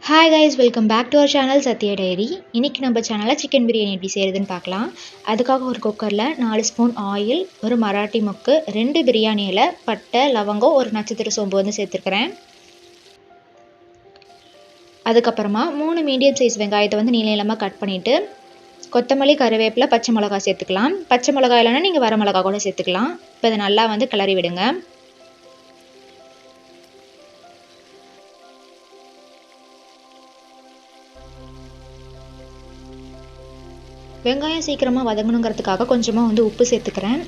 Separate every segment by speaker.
Speaker 1: Hi guys, welcome back to our channel Sathya Diary. இன்னைக்கு நம்ம சேனல்ல சிக்கன் பிரியாணி எப்படி செய்யறதுன்னு பார்க்கலாம். அதுக்காக ஒரு குக்கர்ல 4 ஸ்பூன் ஆயில், ஒரு மராட்டி மொக்கு, 2 பிரியாணி இலை, பட்டை, லவங்கம், ஒரு நட்சத்திர சோம்பு வந்து சேர்த்துக்கிறேன். அதுக்கப்புறமா 3 மீடியம் சைஸ் வெங்காயத்தை வந்து நீள நீளமா கட் பண்ணிட்டு கொத்தமல்லி, கறிவேப்பிலை, பச்சை மிளகாய் சேர்த்துக்கலாம். பச்சை மிளகாய் இல்லைன்னா நீங்கள் வர மிளகாய் கூட சேர்த்துக்கலாம். இப்போ இதை நல்லா வந்து கிளறி விடுங்க. வெங்காயம் சீக்கிரமாக வதங்கணுங்கிறதுக்காக கொஞ்சமாக வந்து உப்பு சேர்த்துக்கிறேன்.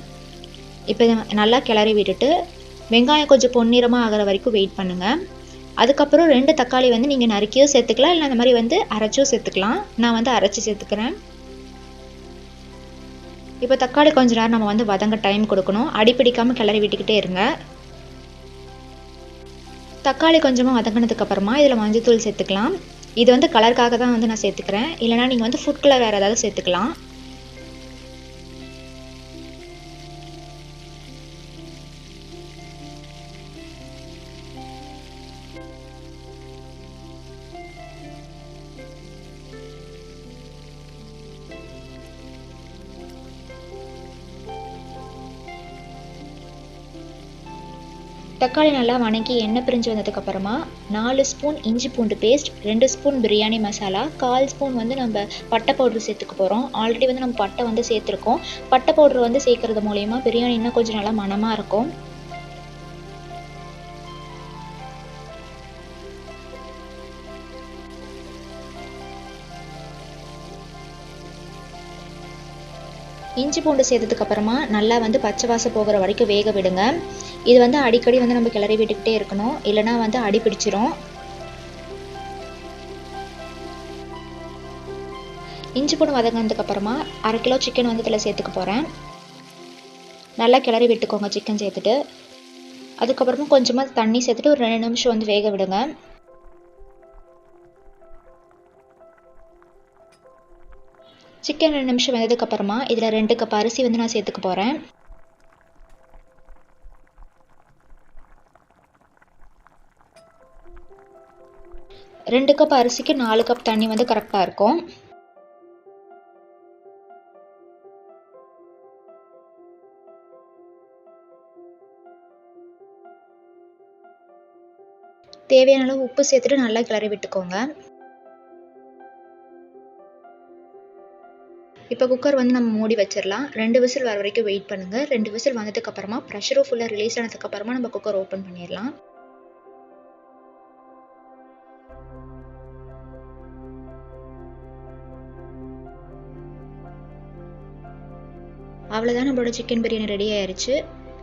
Speaker 1: இப்போ நல்லா கிளறி விட்டுட்டு வெங்காயம் கொஞ்சம் பொன்னிறமாக ஆகிற வரைக்கும் வெயிட் பண்ணுங்கள். அதுக்கப்புறம் 2 தக்காளி வந்து நீங்கள் நறுக்கியோ சேர்த்துக்கலாம், இல்லை அந்த மாதிரி வந்து அரைச்சோ சேர்த்துக்கலாம். நான் வந்து அரைச்சி சேர்த்துக்கிறேன். இப்போ தக்காளி கொஞ்ச நேரம் நம்ம வந்து வதங்க டைம் கொடுக்கணும். அடிப்பிடிக்காமல் கிளறி விட்டுக்கிட்டே இருங்க. தக்காளி கொஞ்சமாக வதங்கினதுக்கப்புறமா இதில் மஞ்சள்தூள் சேர்த்துக்கலாம். இது வந்து கலருக்காக தான் வந்து நான் சேர்த்துக்கிறேன், இல்லைனா நீங்கள் வந்து ஃபுட் கலர் வேறு ஏதாவது சேர்த்துக்கலாம். தக்காளி நல்லா வணக்கி எண்ணெய் பிரிஞ்சு வந்ததுக்கப்புறமா 4 ஸ்பூன் இஞ்சி பூண்டு paste, 2 spoon biryani masala, 1/4 spoon வந்து நம்ம பட்டை பவுட்ரு சேர்த்துக்க போகிறோம். ஆல்ரெடி வந்து நம்ம பட்டை வந்து சேர்த்துருக்கோம். பட்டை பவுட்ரு வந்து சேர்க்கறது மூலயமா பிரியாணி இன்னும் கொஞ்சம் நல்லா மணமாக இருக்கும். இஞ்சி பூண்டு சேர்த்ததுக்கப்புறமா நல்லா வந்து பச்சை வாசம் போகிற வரைக்கும் வேக விடுங்க. இது வந்து அடிக்கடி வந்து நம்ம கிளறி விட்டுக்கிட்டே இருக்கணும், இல்லைனா வந்து அடி பிடிச்சிரும். இஞ்சி பூண்டு வதங்கினதுக்கப்புறமா 1/2 கிலோ சிக்கன் வந்து இதில் சேர்த்துக்க போகிறேன். நல்லா கிளறி விட்டுக்கோங்க சிக்கன் சேர்த்துட்டு. அதுக்கப்புறமா கொஞ்சமாக தண்ணி சேர்த்துட்டு ஒரு 2 நிமிஷம் வந்து வேக விடுங்க. சிக்கன் 2 நிமிஷம் வெந்ததுக்கப்புறமா இதில் 2 கப் அரிசி வந்து நான் சேர்த்துக்க போகிறேன். ரெண்டு கப் அரிசிக்கு 4 கப் தண்ணி வந்து கரெக்டாக இருக்கும். தேவையான அளவு உப்பு சேர்த்துட்டு நல்லா கிளறி விட்டுக்கோங்க. இப்போ குக்கர் வந்து நம்ம மூடி வச்சிடலாம். 2 விசில் வர வரைக்கும் வெயிட் பண்ணுங்கள். 2 விசில் வந்ததுக்கப்புறமா ப்ரெஷரும் ஃபுல்லாக ரிலீஸ் ஆனதுக்கப்புறமா நம்ம குக்கர் ஓப்பன் பண்ணிடலாம். அவ்வளோதான், நம்மளோட சிக்கன் பிரியாணி ரெடி ஆயிடுச்சு.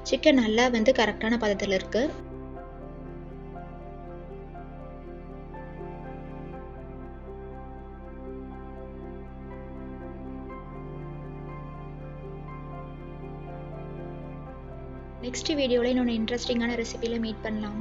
Speaker 1: சிக்கன் நல்லா வந்து கரெக்டான பதத்தில் இருக்குது. நெக்ஸ்ட் வீடியோவில் இன்னொன்று இன்ட்ரெஸ்டிங்கான ரெசிபியில் மீட் பண்ணலாம்.